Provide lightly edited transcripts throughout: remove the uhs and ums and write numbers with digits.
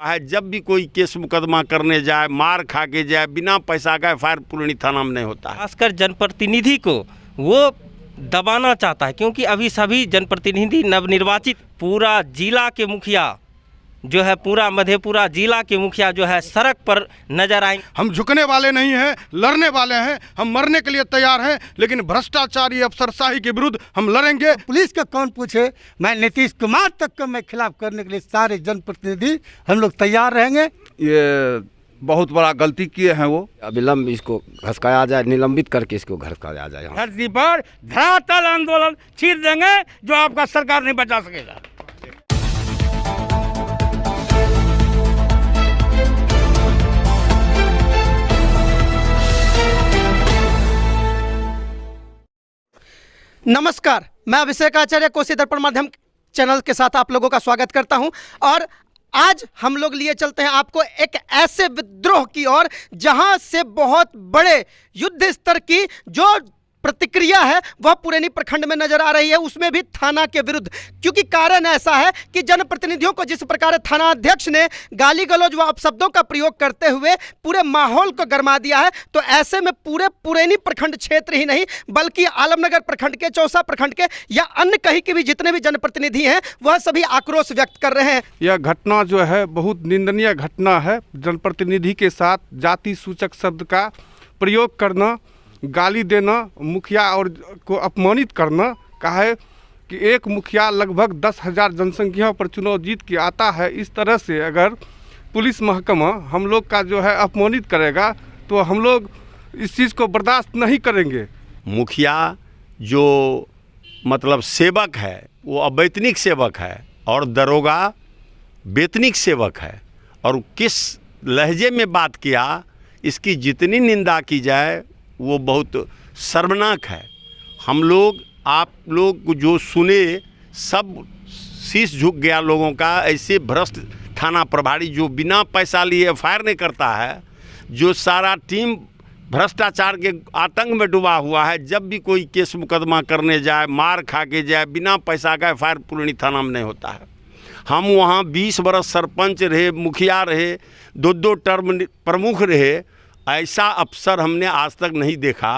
है जब भी कोई केस मुकदमा करने जाए, मार खा के जाए, बिना पैसा का एफआईआर पुरैनी थाना में नहीं होता है। खासकर जनप्रतिनिधि को वो दबाना चाहता है, क्योंकि अभी सभी जनप्रतिनिधि नवनिर्वाचित, पूरा जिला के मुखिया जो है, पूरा मधेपुरा जिला के मुखिया जो है सड़क पर नजर आएंगे। हम झुकने वाले नहीं हैं, लड़ने वाले हैं, हम मरने के लिए तैयार हैं, लेकिन भ्रष्टाचारी अफसरशाही के विरुद्ध हम लड़ेंगे। पुलिस का कौन पूछे, मैं नीतीश कुमार तक का मैं खिलाफ करने के लिए सारे जनप्रतिनिधि हम लोग तैयार रहेंगे। ये बहुत बड़ा गलती किए हैं वो, अविलंब इसको घसकाया जाए, निलंबित करके इसको घसकाया जाए। धरती पर धरातल आंदोलन छीन देंगे जो आपका सरकार नहीं बचा सकेगा। नमस्कार, मैं अभिषेक आचार्य कोसी दर्पण माध्यम चैनल के साथ आप लोगों का स्वागत करता हूं। और आज हम लोग लिए चलते हैं आपको एक ऐसे विद्रोह की ओर जहां से बहुत बड़े युद्ध स्तर की जो प्रतिक्रिया है वह पुरैनी प्रखंड में नजर आ रही है, उसमें भी थाना के विरुद्ध। क्योंकि कारण ऐसा है कि जनप्रतिनिधियों को जिस प्रकार थाना अध्यक्ष ने गाली गलौज व अपशब्दों का प्रयोग करते हुए पूरे माहौल को गरमा दिया है, तो ऐसे में पूरे पुरैनी प्रखंड क्षेत्र ही नहीं बल्कि आलमनगर प्रखंड के, चौसा प्रखंड के या अन्य कहीं के भी जितने भी जनप्रतिनिधि हैं वह सभी आक्रोश व्यक्त कर रहे हैं। यह घटना जो है बहुत निंदनीय घटना है। जनप्रतिनिधि के साथ जाति सूचक शब्द का प्रयोग करना, गाली देना, मुखिया और को अपमानित करना। कहा है कि एक मुखिया लगभग 10,000 जनसंख्या पर चुनाव जीत के आता है। इस तरह से अगर पुलिस महकमा हम लोग का जो है अपमानित करेगा तो हम लोग इस चीज़ को बर्दाश्त नहीं करेंगे। मुखिया जो मतलब सेवक है वो अवैतनिक सेवक है और दरोगा वेतनिक सेवक है, और किस लहजे में बात किया, इसकी जितनी निंदा की जाए वो बहुत शर्मनाक है। हम लोग, आप लोग जो सुने सब शीश झुक गया लोगों का। ऐसे भ्रष्ट थाना प्रभारी जो बिना पैसा लिए एफआईआर नहीं करता है, जो सारा टीम भ्रष्टाचार के आतंक में डूबा हुआ है, जब भी कोई केस मुकदमा करने जाए, मार खा के जाए, बिना पैसा का एफआईआर पुरैनी थाना में नहीं होता है। हम वहाँ 20 बरस सरपंच रहे, मुखिया रहे, 2 टर्म प्रमुख रहे, ऐसा अफसर हमने आज तक नहीं देखा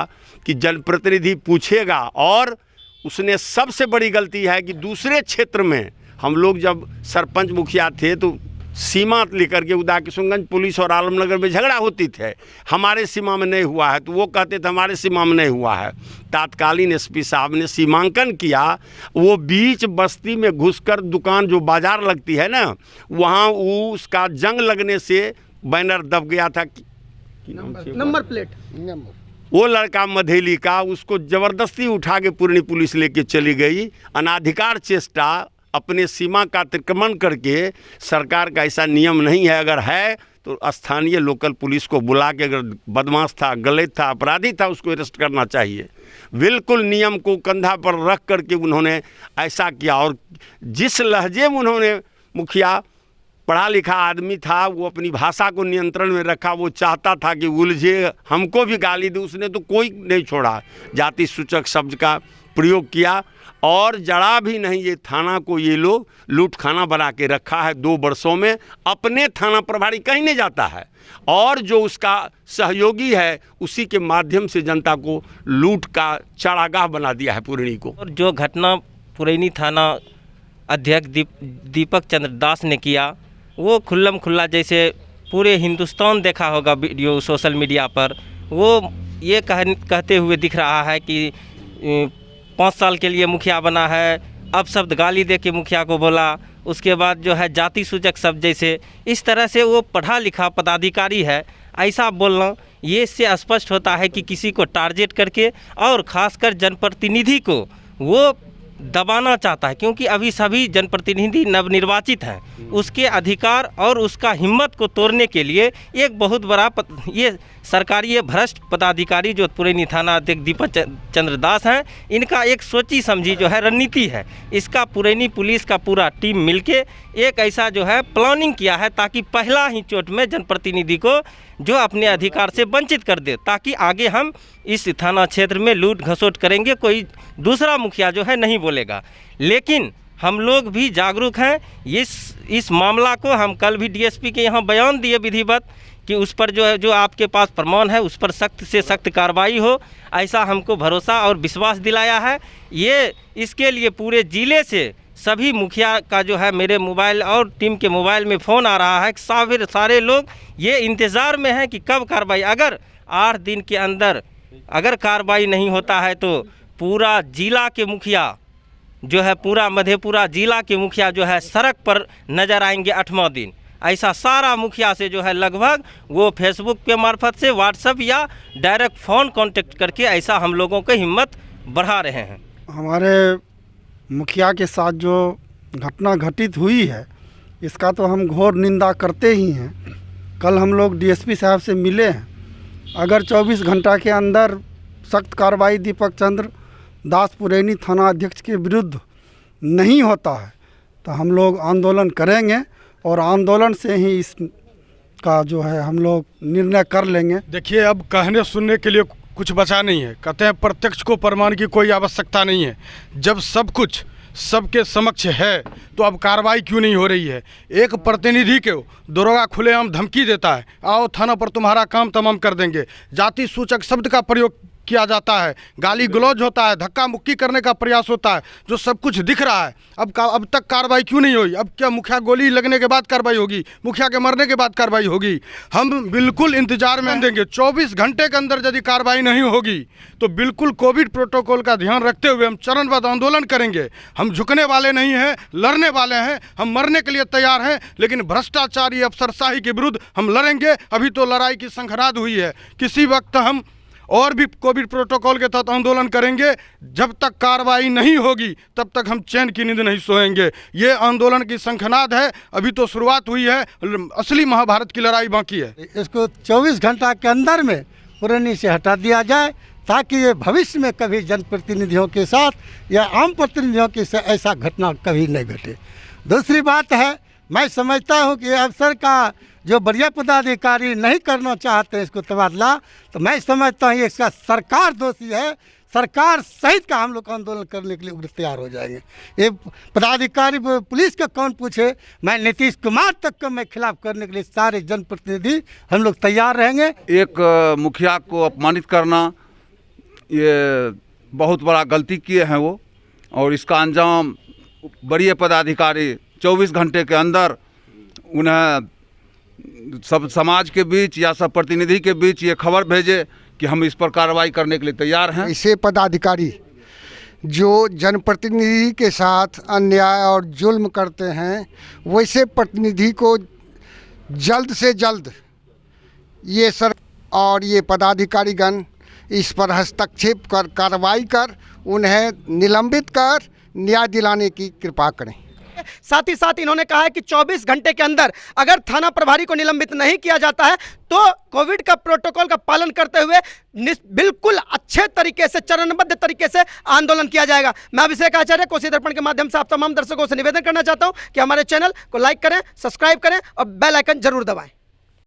कि जनप्रतिनिधि पूछेगा। और उसने सबसे बड़ी गलती है कि दूसरे क्षेत्र में हम लोग जब सरपंच मुखिया थे तो सीमा लेकर के उदा किशनगंज पुलिस और आलमनगर में झगड़ा होती थे, हमारे सीमा में नहीं हुआ है, तो वो कहते थे हमारे सीमा में नहीं हुआ है। तात्कालीन एसपी साहब ने सीमांकन किया, वो बीच बस्ती में घुसकर दुकान जो बाजार लगती है ना, वहाँ उसका जंग लगने से बैनर दब गया था, नंबर प्लेट, वो लड़का मधेली का, उसको ज़बरदस्ती उठा के पुरैनी पुलिस लेके चली गई। अनाधिकार चेष्टा, अपने सीमा का अतिक्रमण करके। सरकार का ऐसा नियम नहीं है, अगर है तो स्थानीय लोकल पुलिस को बुला के, अगर बदमाश था, गलत था, अपराधी था, उसको अरेस्ट करना चाहिए। बिल्कुल नियम को कंधा पर रख करके उन्होंने ऐसा किया। और जिस लहजे में उन्होंने, मुखिया पढ़ा लिखा आदमी था, वो अपनी भाषा को नियंत्रण में रखा, वो चाहता था कि उलझे, हमको भी गाली दे, उसने तो कोई नहीं छोड़ा, जाति सूचक शब्द का प्रयोग किया। और जरा भी नहीं, ये थाना को ये लोग लूट खाना बना के रखा है। 2 वर्षों में अपने थाना प्रभारी कहीं नहीं जाता है, और जो उसका सहयोगी है उसी के माध्यम से जनता को लूट का चारागाह बना दिया है पुरैनी को। और जो घटना पुरैनी थाना अध्यक्ष दीपक चंद्र दास ने किया, वो खुल्लम खुल्ला जैसे पूरे हिंदुस्तान देखा होगा वीडियो सोशल मीडिया पर। वो ये कहते हुए दिख रहा है कि 5 साल के लिए मुखिया बना है, अब शब्द गाली दे के मुखिया को बोला, उसके बाद जो है जाति सूचक शब्द, जैसे इस तरह से वो पढ़ा लिखा पदाधिकारी है, ऐसा बोलना ये इससे स्पष्ट होता है कि किसी को टारगेट करके और ख़ासकर जनप्रतिनिधि को वो दबाना चाहता है। क्योंकि अभी सभी जनप्रतिनिधि नवनिर्वाचित हैं, उसके अधिकार और उसका हिम्मत को तोड़ने के लिए एक बहुत बड़ा ये सरकारी ये भ्रष्ट पदाधिकारी जो पुरैनी थाना अध्यक्ष दीपक चंद्र दास हैं, इनका एक सोची समझी जो है रणनीति है। इसका पुरैनी पुलिस का पूरा टीम मिलके एक ऐसा जो है प्लानिंग किया है, ताकि पहला ही चोट में जनप्रतिनिधि को जो अपने अधिकार से वंचित कर दे, ताकि आगे हम इस थाना क्षेत्र में लूट घसोट करेंगे, कोई दूसरा मुखिया जो है नहीं बोलेगा। लेकिन हम लोग भी जागरूक हैं। इस मामला को हम कल भी डीएसपी के यहाँ बयान दिए विधिवत कि उस पर जो है, जो आपके पास प्रमाण है उस पर सख्त से सख्त कार्रवाई हो, ऐसा हमको भरोसा और विश्वास दिलाया है। ये इसके लिए पूरे ज़िले से सभी मुखिया का जो है मेरे मोबाइल और टीम के मोबाइल में फ़ोन आ रहा है कि सारे लोग ये इंतज़ार में हैं कि कब कार्रवाई। अगर 8 दिन के अंदर अगर कार्रवाई नहीं होता है तो पूरा जिला के मुखिया जो है, पूरा मधेपुरा जिला के मुखिया जो है सड़क पर नज़र आएंगे 8वां दिन। ऐसा सारा मुखिया से जो है लगभग वो फेसबुक के मार्फत से, व्हाट्सएप या डायरेक्ट फ़ोन कांटेक्ट करके ऐसा हम लोगों को हिम्मत बढ़ा रहे हैं। हमारे मुखिया के साथ जो घटना घटित हुई है इसका तो हम घोर निंदा करते ही हैं। कल हम लोग डीएसपी साहब से मिले हैं। अगर 24 घंटा के अंदर सख्त कार्रवाई दीपक चंद्र दास पुरैनी थाना अध्यक्ष के विरुद्ध नहीं होता है तो हम लोग आंदोलन करेंगे और आंदोलन से ही इसका जो है हम लोग निर्णय कर लेंगे। देखिए, अब कहने सुनने के लिए कुछ बचा नहीं है। कहते हैं प्रत्यक्ष को प्रमाण की कोई आवश्यकता नहीं है। जब सब कुछ सबके समक्ष है तो अब कार्रवाई क्यों नहीं हो रही है? एक प्रतिनिधि को दरोगा खुलेआम धमकी देता है, आओ थाना पर तुम्हारा काम तमाम कर देंगे। जाति सूचक शब्द का प्रयोग किया जाता है, गाली गलौज होता है, धक्का मुक्की करने का प्रयास होता है, जो सब कुछ दिख रहा है। अब तक कार्रवाई क्यों नहीं हुई? अब क्या मुखिया गोली लगने के बाद कार्रवाई होगी? मुखिया के मरने के बाद कार्रवाई होगी? हम बिल्कुल इंतजार में देंगे। 24 घंटे के अंदर यदि कार्रवाई नहीं होगी तो बिल्कुल कोविड प्रोटोकॉल का ध्यान रखते हुए हम चरणबद्ध आंदोलन करेंगे। हम झुकने वाले नहीं हैं, लड़ने वाले हैं। हम मरने के लिए तैयार हैं, लेकिन भ्रष्टाचारी अफसरशाही के विरुद्ध हम लड़ेंगे। अभी तो लड़ाई की शंखनाद हुई है, किसी वक्त हम और भी कोविड प्रोटोकॉल के तहत आंदोलन करेंगे। जब तक कार्रवाई नहीं होगी तब तक हम चैन की नींद नहीं सोएंगे। ये आंदोलन की शंखनाद है, अभी तो शुरुआत हुई है, असली महाभारत की लड़ाई बाकी है। इसको 24 घंटा के अंदर में पुरैनी से हटा दिया जाए ताकि ये भविष्य में कभी जनप्रतिनिधियों के साथ या आम प्रतिनिधियों के साथ ऐसा घटना कभी नहीं घटे। दूसरी बात है, मैं समझता हूँ कि अफसर का जो बढ़िया पदाधिकारी नहीं करना चाहते इसको तबादला, तो मैं समझता हूँ इसका सरकार दोषी है। सरकार सहित का हम लोग आंदोलन करने के लिए उग्र तैयार हो जाएंगे। ये पदाधिकारी पुलिस का कौन पूछे, मैं नीतीश कुमार तक का मैं खिलाफ करने के लिए सारे जनप्रतिनिधि हम लोग तैयार रहेंगे। एक मुखिया को अपमानित करना ये बहुत बड़ा गलती किए हैं वो, और इसका अंजाम बड़े पदाधिकारी 24 घंटे के अंदर उन्हें सब समाज के बीच या सब प्रतिनिधि के बीच ये खबर भेजे कि हम इस पर कार्रवाई करने के लिए तैयार हैं। ऐसे पदाधिकारी जो जनप्रतिनिधि के साथ अन्याय और जुल्म करते हैं, वैसे प्रतिनिधि को जल्द से जल्द ये सर और ये पदाधिकारीगण इस पर हस्तक्षेप कर कार्रवाई कर उन्हें निलंबित कर न्याय दिलाने की कृपा करें। साथ ही साथ इन्होंने कहा है कि 24 घंटे के अंदर अगर थाना प्रभारी को निलंबित नहीं किया जाता है तो कोविड का प्रोटोकॉल का पालन करते हुए बिल्कुल अच्छे तरीके से, चरणबद्ध तरीके से आंदोलन किया जाएगा। मैं अभिषेक आचार्य कोसी दर्पण के माध्यम से आप तमाम दर्शकों से निवेदन करना चाहता हूं कि हमारे चैनल को लाइक करें, सब्सक्राइब करें और बेल आइकन जरूर दबाएं।